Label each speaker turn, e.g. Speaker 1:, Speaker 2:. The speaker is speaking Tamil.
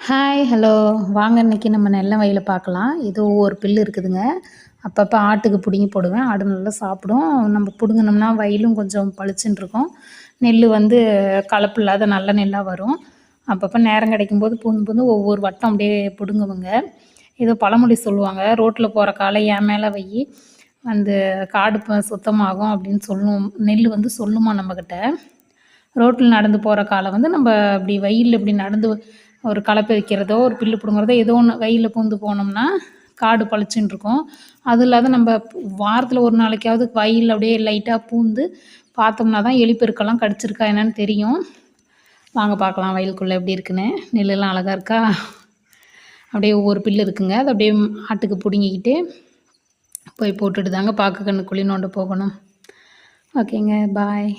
Speaker 1: Hi, hello. வாங்க இன்னைக்கு நம்ம நெல்லம் வயல பார்க்கலாம். ஏதோ ஒரு பில்லு இருக்குதுங்க. அப்பப்போ ஆட்டுக்கு பிடுங்கி போடுவேன். ஆடு நல்லா சாப்பிடும். நம்ம பிடுங்குனோம்னா வயலும் கொஞ்சம் பளிச்சுன்னு இருக்கும். நெல் வந்து கலப்பு இல்லாத நல்ல நெல்லா வரும். அப்பப்போ நேரம் கிடைக்கும்போது பூந்து பூந்து ஒவ்வொரு வட்டம் அப்படியே பிடுங்குவேங்க. ஏதோ பழமொழி சொல்லுவாங்க, ரோட்டில் போகிற காலை என் மேலே வையி அந்த காடு சுத்தமாகும் அப்படின்னு சொல்லும். நெல் வந்து சொல்லுமா நம்மக்கிட்ட. ரோட்டில் நடந்து போகிற காலை வந்து நம்ம அப்படி வெயிலில் இப்படி நடந்து ஒரு கலப்பை வைக்கிறதோ ஒரு புல்லு பிடுங்குறதோ ஏதோ ஒன்று வெயிலில் பூந்து போனோம்னா காடு பளிச்சுன்னு இருக்கும். அதுவும் இல்லாத நம்ம வாரத்தில் ஒரு நாளைக்காவது வயலில் அப்படியே லைட்டாக பூந்து பார்த்தோம்னா தான் எலிப்பெருக்கெல்லாம் கடிச்சிருக்கா என்னன்னு தெரியும். வாங்க பார்க்கலாம் வயலுக்குள்ளே எப்படி இருக்குன்னு. நெல்லெல்லாம் அழகாக இருக்கா. அப்படியே ஒவ்வொரு புல்லு இருக்குங்க. அது அப்படியே ஆட்டுக்கு பிடுங்கிக்கிட்டு போய் போட்டுட்டு தாங்க பார்க்க கண்ணு குழி நோண்ட போகணும். ஓகேங்க, பாய்.